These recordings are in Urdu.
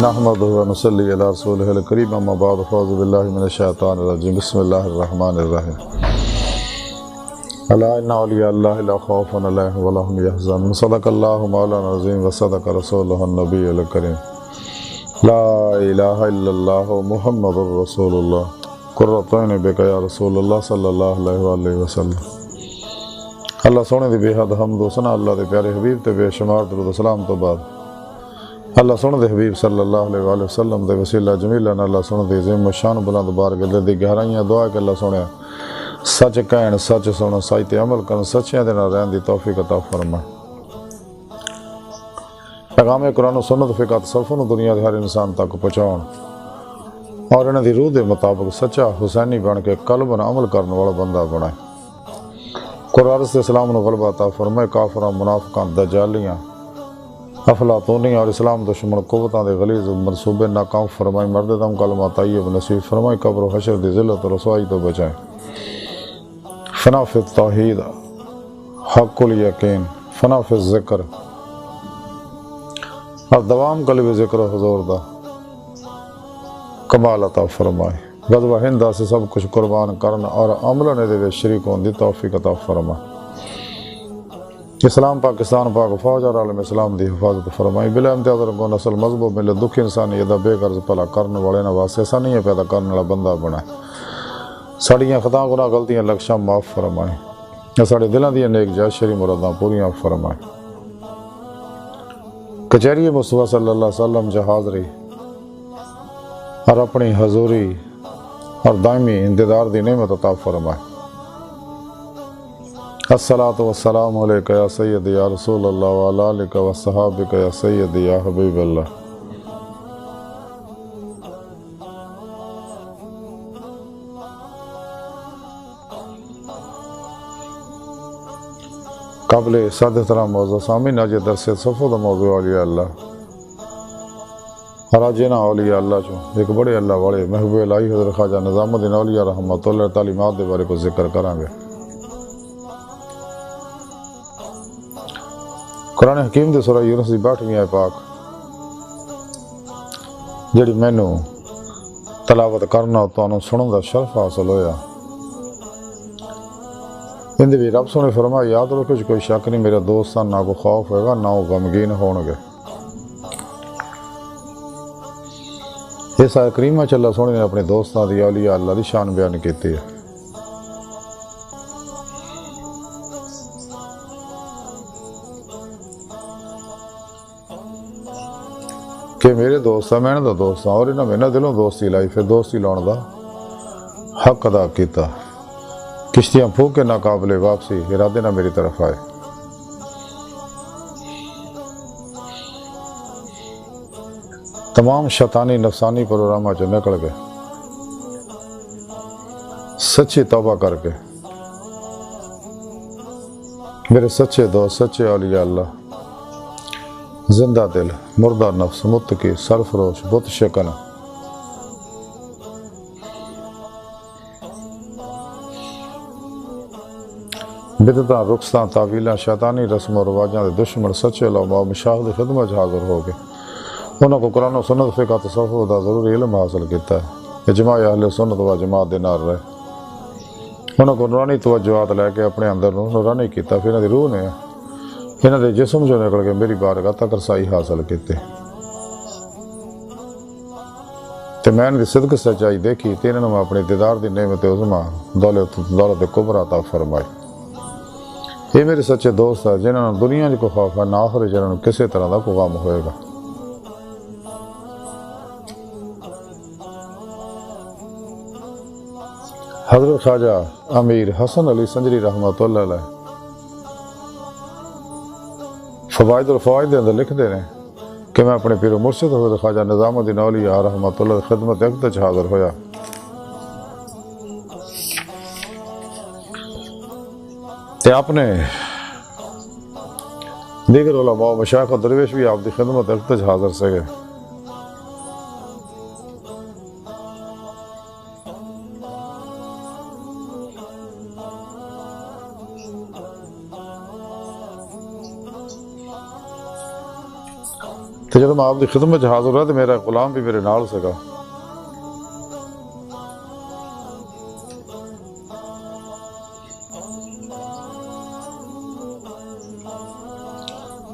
نحمدہ و نصلی علی رسولہ الکریم اما بعد فاعوذ باللہ من الشیطان الرجیم بسم اللہ الرحمن الرحیم الا ان اولیاء اللہ لا خوف علیہم ولا هم یحزنون صدق اللہ مولانا العظیم وصدق رسولہ النبی الکریم لا الہ الا اللہ محمد رسول اللہ قرۃ عین بک یا رسول اللہ صلی اللہ علیہ وآلہ وسلم۔ اللہ سونے دی بے حد حمد و ثنا اللہ دے پیارے حبیب تے بے شمار درود و سلام تو بعد اللہ سن دے حبیب صلی اللہ علیہ وآلہ وسلم دے وسیلہ جمیلہ اللہ سن دے عظیم و شان بلند بارگاہ دی گہرائیاں دعا کہ اللہ سنے سچ کہن سچ سنن سچ تے عمل کرن سچیاں دے نال رہن دی توفیق عطا فرمائے۔ پیغام قرآن و سنت فقہ تصوف نو دنیا دے ہر انسان تک پہنچاؤن اور انہاں دی روح دے مطابق سچا حسینی بن کے قلباً عمل کرن والا بندہ بنائے۔ قرآن سے اسلام نو غلبہ عطا فرمائے، کافراں منافقاں دجالیاں افلاطونی اور اسلام دشمن قوتاں دے غلیظ منصوبے ناکام فرمائی، مرد دم کلمہ طیب نصیب فرمائی، قبر و حشر دی ذلت و رسوائی تو بچائیں۔ فنا فی التوحید حق الیقین، فنا فی الذکر اور دوام قلب ذکر و حضور دا کمال عطا فرمائے۔ غزوہ ہندہ سے سب کچھ قربان کرن اور عملہ نے دے شریک ہون دی توفیق عطا فرمائے۔ اسلام پاکستان پاک فوج اور عالم اسلام دی حفاظت فرمائی، بلا امتیاز رنگو نسل مذہب و ملت دکھ انسانی ادا بے غرض پلا کرنے والے نہ واسطے آسانیاں پیدا کرنے والا بندہ بنائے۔ ساڑیاں خطاں گناہ غلطیاں لکشاں معاف فرمائے، یا ساڑے دلوں دی نیک جائز شری مراداں پوریاں فرمائے۔ کچہری مصطفیٰ صلی اللہ علیہ وسلم جہاز رہی اور اپنی حضوری اور دائمی انتظار دی نعمت عطا فرمائے۔ الصلاۃ والسلام علیکہ یا سیدی یا رسول اللہ وعلی آلک و صحابک یا سیدی یا حبیب اللہ۔ قبل صد احترام موضوع سامعین، آج درس صفحہ دا موضوع اولیاء اللہ اور آج نا اولیاء اللہ چوں ایک بڑے اللہ والے محبوب الہی حضرت خواجہ نظام الدین اولیاء رحمۃ اللہ تعلیمات دے بارے کو ذکر کریں گے۔ قرآن حکیم دے سورہ یونس دی 62ویں آیت پاک جڑی مینوں تلاوت کرنا تانوں سنن دا شرف حاصل ہویا، اندے بھی رب سونے فرمایا یاد رکھو کہ کوئی شک نہیں میرا دوست نہ کو خوف ہوگا نہ وہ غمگین ہون گے۔ اس آیت کریمہ چ اللہ سونے نے اپنے دوستاں دی اولیاء اللہ دی شان بیان کیتی ہے۔ کہ میرے دوست ہیں، میں نے دا دوست ہاں اور انہاں میں نہ دلوں دوستی لائی، پھر دوستی لاؤن دا حق ادا کیتا۔ کشتیاں پھونک کے ناقابل واپسی ارادے نہ میری طرف آئے۔ تمام شیطانی نفسانی پروگرامہ جو نکل گئے، سچی توبہ کر کے میرے سچے دوست سچے اولیاء اللہ زندہ دل مردہ نفس متقی سرفروش بت شکن بدعتاں رخصتاں تعویلاں شیطانی رسم و رواجاں دے دشمن سچے علماء مشاہد خدمت حاضر ہو گئے۔ انہوں کو قرآن و سنت فقہ تصوف دا ضروری علم حاصل کیتا ہے، اجماع اہل سنت و جماعت دے نال رہے۔ انہوں کو نورانی توجہات لے کے اپنے اندر نورانی کیتا، پھر انہاں دی روح نے انہاں دے جسم جو نکل کے میری بارگاہ تک رسائی حاصل کیتے تے میں انہاں دی صدق سچائی دیکھی تے انہاں میں اپنی دیدار دی نعمت عظمیٰ دولت کبریٰ عطا فرمائی۔ یہ میرے سچے دوست ہیں جنہاں نے دنیا کو خوف ہے نہ آخر جنہاں کسی طرح دا غم ہوئے گا۔ حضرت خواجہ امیر حسن علی سنجری رحمۃ اللہ علیہ فوائد الفوائد دے اندر لکھ دے رہے ہیں کہ میں اپنے پیر و مرشد حضرت خواجہ نظام الدین اولیاء رحمۃ اللہ خدمت اقدس حاضر ہویا تے اپنے دیگر علماء مشایخ و درویش بھی آپ دی خدمت اقدس حاضر سے گئے۔ تو جب میں آپ کی خدمت حاضر ہوا تو میرا غلام بھی میرے نال سکا.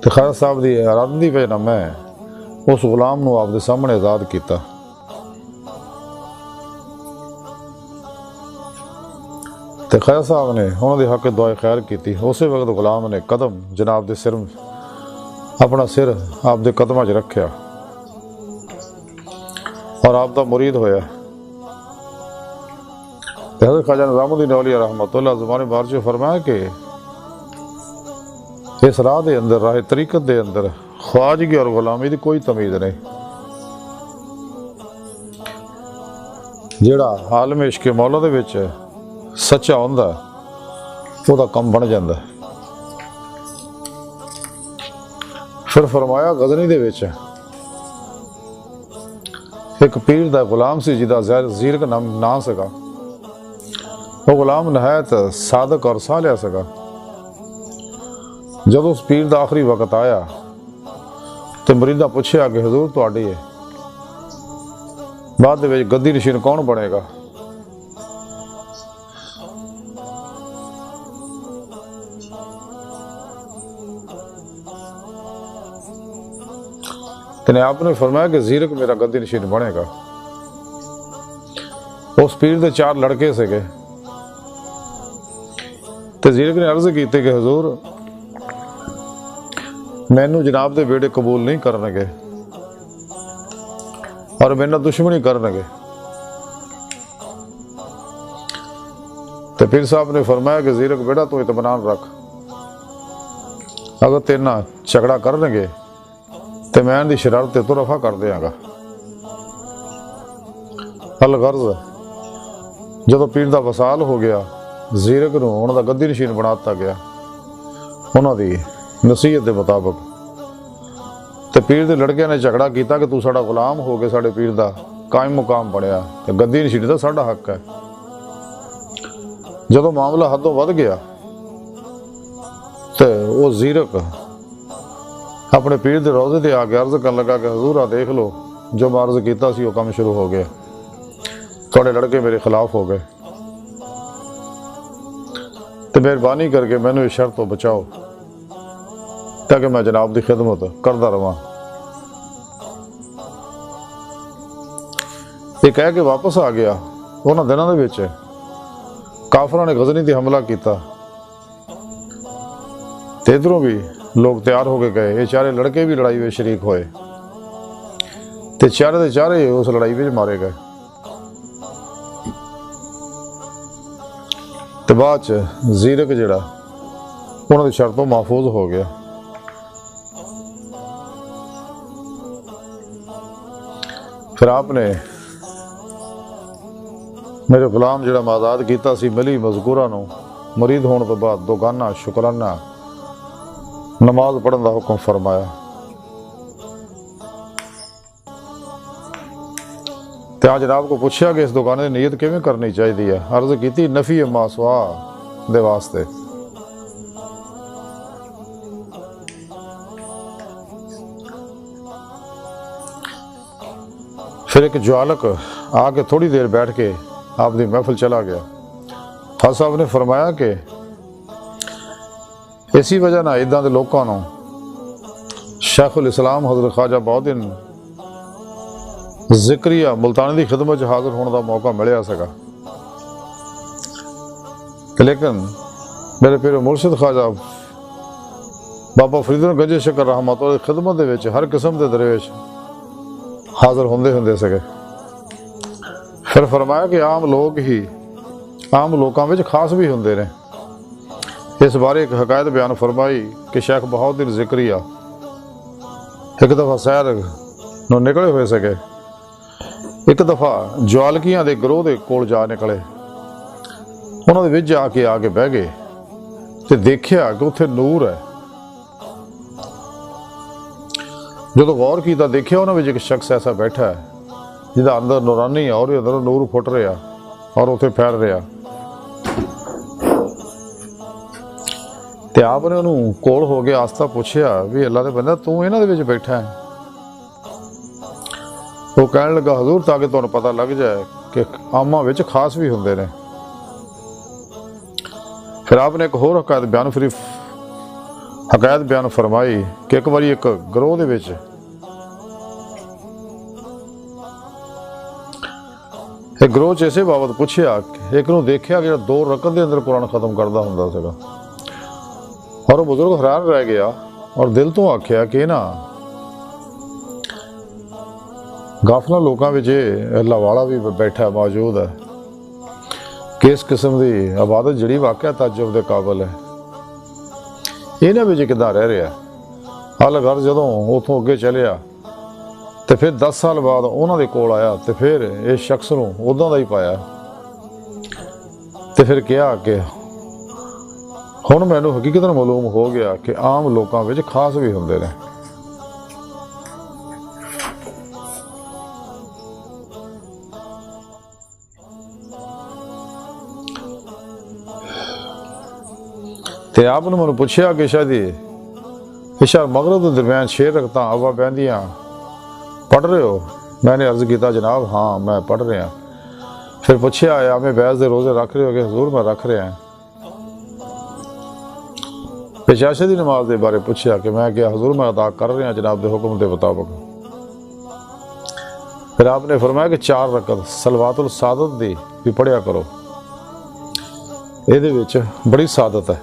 تو خواجہ صاحب کی ارادے کی وجہ میں اس غلام نو آپ کے سامنے آزاد کیتا. تو خواجہ صاحب نے انہوں نے حق دعائے خیر کی. اسی وقت غلام نے قدم جناب دے سر اپنا سر آپ دے قدموں چ رکھیا اور آپ دا مرید ہویا. حضرت خواجہ نظام الدین اولیاء رحمۃ اللہ زبان بارچ فرمایا کہ اس راہ دے اندر راہ طریقت دے اندر خواجگی اور غلامی دی کوئی تمیز نہیں. جیڑا عالم عشق مولا دے وچ سچا ہوندا وہ دا کم بن جاندا. پھر فرمایا غزنی دے وچ ایک پیر دا غلام سی جدا زیرک نام سکا. وہ غلام نہایت صادق اور صالح سکا. جب اس پیر دا آخری وقت آیا تو مریدہ پوچھیا کہ حضور تہاڈی ہے بعد دے وچ گدی نشین کون بنے گا؟ تو آپ نے فرمایا کہ زیرک میرا گدی نشین بنے گا. اس پیر دے 4 لڑکے سے گئے تو زیرک نے عرض کی کہ حضور مینوں جناب دے بیٹے قبول نہیں کرنے گے اور میرے دشمنی کرنے گے. تو پیر صاحب نے فرمایا کہ زیرک بیٹا تو اطمینان رکھ، اگر تیرے نال جھگڑا کرنے گے تو میں ان دی شرارت تو رفع کر دیاں گا. الغرض جدو پیر دا وصال ہو گیا زیرک نو انہوں دا گدی نشین بناتا گیا انہوں دی نصیحت دے مطابق. تو پیر دے لڑکے نے جھگڑا کیتا کہ تو ساڈا غلام ہو کے ساڈے پیر دا قائم مقام بنیا تو گدی نشین دا ساڈا حق ہے. جدو معاملہ حدوں ود گیا تو وہ زیرک اپنے پیر دے روزے تے آ کے عرض کرنے لگا کہ حضور دیکھ لو جو میں عرض کیتا سی وہ کام شروع ہو گیا، تھوڑے لڑکے میرے خلاف ہو گئے، تو مہربانی کر کے مینوں اس شرط تو بچاؤ تاکہ میں جناب دی خدمت کردا رہواں. یہ کہہ کے واپس آ گیا. انہاں دناں دے وچ کافراں نے غزنی تے حملہ کیتا تے ادھروں بھی لوگ تیار ہو کے گئے. یہ 4 لڑکے بھی لڑائی میں شریک ہوئے تے 4 دے 4 اس لڑائی میں مارے گئے. تے بعد زیرک جڑا انہوں نے شرطوں محفوظ ہو گیا. پھر آپ نے میرے غلام جڑا میں آزاد کیتا سی ملی مذکورہ نو مرید ہونے تو بعد دوگانہ شکرانہ نماز پڑھن دا حکم فرمایا. تے آج جناب کو پوچھا کہ اس دکان کی نیت کیویں کرنی چاہیے؟ عرض کیتی نفی ما سوا دے واسطے. پھر ایک جوالک آ کے تھوڑی دیر بیٹھ کے آپ دی محفل چلا گیا. خاص صاحب نے فرمایا کہ اسی وجہ نہ ادھاں دے لوکاں نوں شیخ الاسلام حضرت خواجہ بہاؤالدین ذکریہ ملتانی دی خدمت حاضر ہونے دا موقع ملیا سکا. لیکن میرے پیر مرشد خواجہ بابا فرید گنج شکر رحمۃ اللہ دی خدمت دے وچ ہر قسم دے درویش حاضر ہوندے سکے. پھر فرمایا کہ عام لوکاں وچ خاص بھی ہوندے نے. اس بارے ایک حکایت بیان فرمائی کہ شیخ بہاؤالدین ذکریہ ایک دفعہ سیر نو نکلے ہوئے سکے. ایک دفعہ جوالکیاں دے گروہ دے کول جا نکلے. انہوں دے وچ آ کے بہ گئے تے دیکھیا کہ اتھے نور ہے. جدو غور کیتا دیکھیا انہوں وچ ایک شخص ایسا بیٹھا ہے جہاں اندر نورانی ہے اور اندر نور پھٹ رہا اور اتنے پھیل رہا. تے آپ نے انہوں کول ہو کے آستہ پوچھیا بھی اللہ دے بندہ تو انہاں دے وچ بیٹھا ہے؟ وہ کہنے لگا حضور تاکہ تمہیں پتہ لگ جائے کہ آماں وچ خاص بھی ہوندے نے۔ پھر آپ نے ایک ہور حکایت بیان فرمائی کہ ایک باری ایک گروہ دے وچ ایک گروہ چ اسے بابت پوچھیا کہ ایک نو دیکھیا کہ 2 رکعت دے اندر قرآن ختم کردا ہوندا سگا، اور وہ بزرگ حیران رہ گیا اور دل تو آکھیا کہ نا غافلاں لوکاں وچ اللہ والا بھی بیٹھا موجود ہے کہ اس قسم دی عبادت جڑی واقعہ تعجب دے قابل ہے، انہاں وچ کداں رہ رہا۔ الغرض جدوں اتوں اگے چلیا تو پھر 10 سال بعد انہاں دے کول آیا تو پھر اس شخص نو اُداں دا ہی پایا تو پھر کہا کہ ہن مینوں حقیقت معلوم ہو گیا کہ عام لوکاں وچ خاص بھی ہوندے نے۔ تے آپ نے مجھے پوچھا کہ شاید عشاء مغرب کے درمیان 6 رکعتاں اوا بہندیاں پڑھ رہے ہو؟ میں نے عرض کیتا جناب ہاں میں پڑھ رہا ہوں۔ پھر پوچھا ایام بیض دے روزے رکھ رہے ہو کہ حضور میں رکھ رہا ہوں۔ عشاء دی نماز دے بارے پوچھا کہ میں کیا حضور میں ادا کر رہا ہوں جناب دے حکم دے مطابق۔ پھر آپ نے فرمایا کہ 4 رکعت صلوات السعادت دی بھی پڑھیا کرو، یہ دے وچ بڑی سعادت ہے۔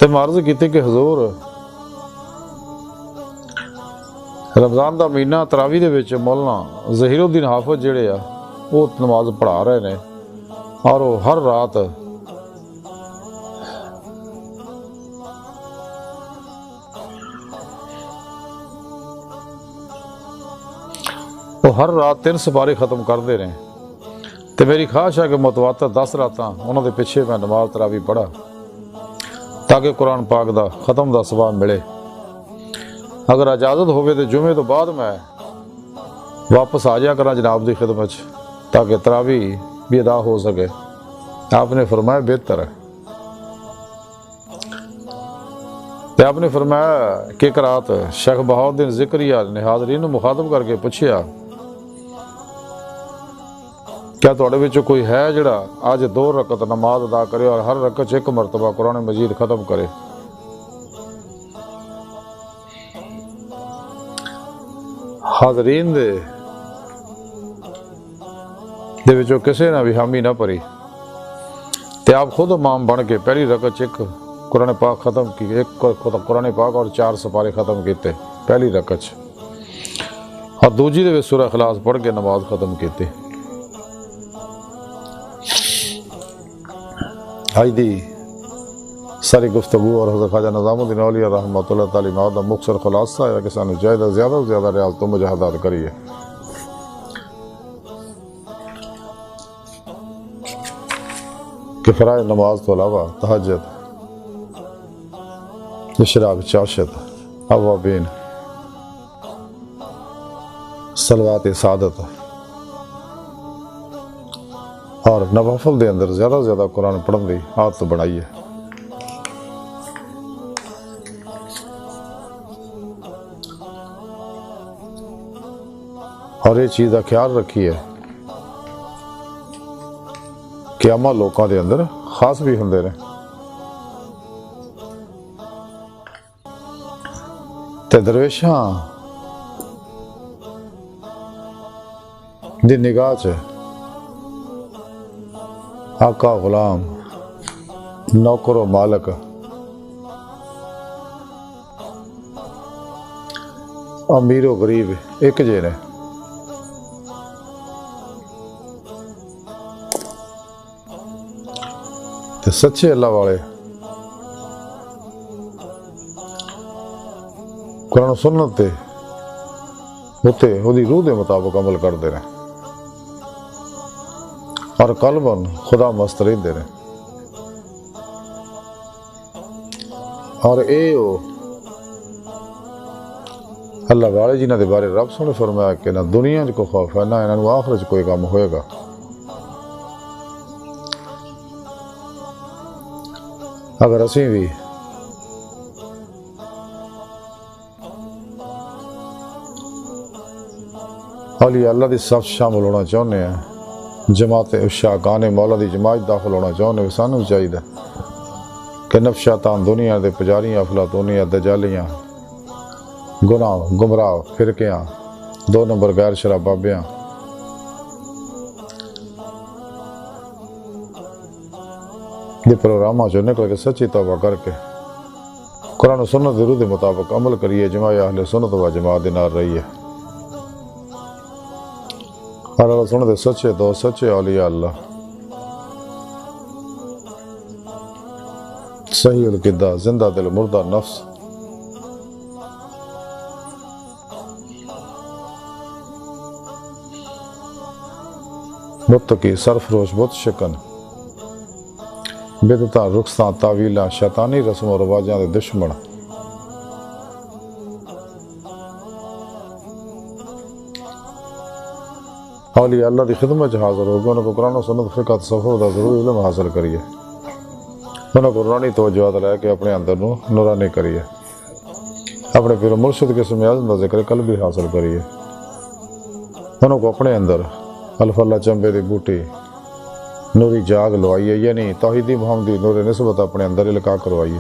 تے عرض کیتی کہ حضور رمضان دا مہینہ تراویح دے وچ مولانا ظہیر الدین حافظ جڑے آ وہ نماز پڑھا رہے نے، اور وہ ہر رات وہ ہر رات 3 سپارے ختم کرتے رہے، تو میری خواہش ہے کہ متواتر 10 راتاں انہوں دے پیچھے میں نماز تراویح پڑھا تاکہ قرآن پاک دا ختم دا ثواب ملے۔ اگر اجازت ہوئے تو جمعے تو بعد میں واپس آ جایا کرا جناب دی خدمت تاکہ تراویح بھی ادا ہو سکے۔ آپ نے فرمایا بہتر ہے۔ تو آپ نے فرمایا کہ ایک رات شیخ بہاؤالدین ذکریہ نے حاضرین مخاطب کر کے پوچھیا کیا تھوڑے وچوں کوئی ہے جڑا آج 2 رکعت نماز ادا کرے اور ہر رکعت 1 مرتبہ قرآن مجید ختم کرے؟ حاضرین دے وچوں کسے نے بھی حامی نہ پری، تے آپ خود امام بن کے پہلی رکعت 1 قرآن پاک ختم کی، 1 قرآن پاک اور 4 سپارے ختم کیتے پہلی رکعت، اور دوجی دے وچ سورہ اخلاص پڑھ کے نماز ختم کیتی۔ آج دی ساری گفتگو اور حضرت خواجہ نظام الدین اولیاء رحمۃ اللہ تعالیٰ دا مختصر خلاصہ ہے کہ سانو چاہیے زیادہ سے زیادہ ریاض تو مجاہدات کریے۔ کہ فرائض نماز تو علاوہ تہجد، اشراق، چاشت، اوابین، صلوات سعادت اور نوافل دے اندر زیادہ سے زیادہ قرآن پڑھن دی عادت بنائیے۔ اور یہ چیز کا خیال رکھیے کہ عامہ لوکاں دے اندر خاص بھی ہوندے نے، تے درویشاں دی نگاہ چ آقا غلام، نوکر و مالک، امیر و غریب ایک جے نے۔ تے سچے اللہ والے قرآن و سنت تے ہوتے وہی روح دے مطابق عمل کرتے رہے اور قلباً خدا مست رہتے رہے۔ اور اے اللہ والے جنہاں دے بارے رب سنے فرمایا کہ نہ دنیا کو خوف ہے نہ انہاں نوں آخرت کوئی کام ہوئے گا۔ اگر اسی بھی اولیاء اللہ دی صف شامل ہونا چاہنے ہیں، جماعت اشاقان مولا دی جماعت داخل ہونا چاہنے ہیں، سانو چاہیے کہ نفس شیطان دنیا دے پجاریاں افلاطونیاں دجالیاں گناہ گمراہ فرقیاں 2 نمبر غیر شرع بابیاں یہ پروگرامہ جو نکل کے سچی توبہ کر کے قرآن و سنت ضرور دے مطابق عمل کریے، جماع اہل سنت و جماعت دے نال رہیے، اور اللہ سنت دے سچے دوست سچے اولیاء اللہ صحیح القدہ زندہ دل مردہ نفس متقی سرفروش بت شکن بدعتاں رخصاں تعویلاں شیطانی رسم و رواجاں دے دشمن اولیاء اللہ دی خدمت حاضر ہو گئے، انہوں کو قرآن و سنت فقہ تصوف دا ضروری علم حاصل کریے، انہوں کو نورانی توجہات لے کے اپنے اندر نورانی کریے، اپنے پیر مرشد کے اسم اعظم دا ذکر قلبی حاصل کریے، انہوں کو اپنے اندر الف اللہ چمبے دی بوٹی نوری جاگ لوائیے، یعنی توحیدی محمدی نور نسبت اپنے اندر القاء کروائیے،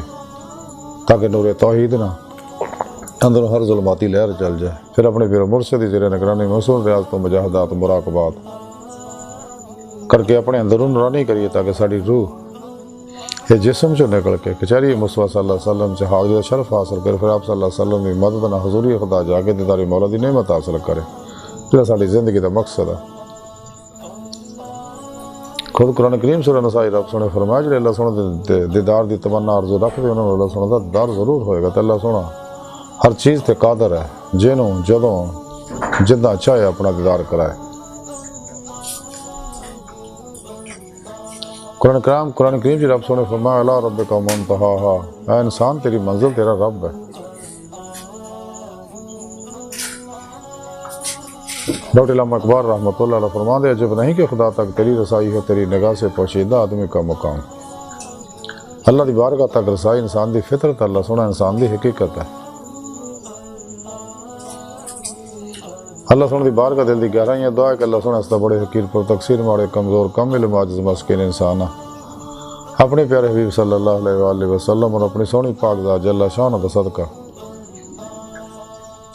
تاکہ نور توحید نہ اندر ہر ظلماتی لہر چل جائے، پھر اپنے پیر مرشد زیر نگرانی مصول ریاضت و مجاہدات و مراقبات کر کے اپنے اندر نورانی کریے، تاکہ ساری روح یہ جسم جو نکل کے کچہری مصطفیٰ صلی اللہ علیہ وسلم سے حاضری شرف حاصل کرے، پھر آپ صلی اللہ علیہ وسلم کی مدد نہ حضوری خدا جا کے دیداری مولا دی نعمت حاصل کرے، جو ساری زندگی دا مقصد ہے۔ خود قرآن کریم سورہ نسائی رب سونے فرمایا جڑے اللہ سونے دیدار دی تمنا عرض رکھ دے انہوں نے اللہ سونے دا دیدار ضرور ہوئے گا، تو اللہ سونا ہر چیز تے قادر ہے، جنوں جدوں جدہ چاہے اپنا دیدار کرائے۔ قرآن کریم جی رب سونے فرمایا الا ربک منتہاہا، اے انسان تیری منزل تیرا رب ہے۔ ڈاکٹر علامہ اقبال رحمۃ اللہ علیہ فرماتے ہیں عجب نہیں کہ خدا تک تیری رسائی ہے تیری نگاہ سے پوشیدہ آدمی کا مقام۔ اللہ دی بارگاہ تک رسائی انسان دی فطرت، اللہ سونا انسان دی حقیقت ہے۔ اللہ سونا دی بارگاہ دل دی گہرائیاں دعا ہے کہ اللہ سونا اس بڑے حقیر پر تقصیر ماڑے کمزور کم علم عاجز مسکین انسان اپنے پیارے حبیب صلی اللہ علیہ وآلہ وسلم اور اپنی سونی پاک ذات جل شان و صدقہ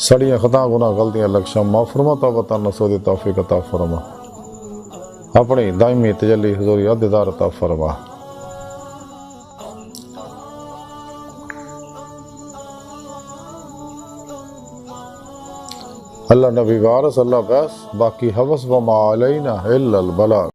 سڑیاں خطا گناہ غلطیاں لکشم معاف فرما، توبہ نصوح دی توفیق عطا فرما، اپنی دائمی تجلی حضوری دیدار عطا فرما۔ اللہ نبی وارث اللہ بس، باقی حوث وما علینا الا البلاغ۔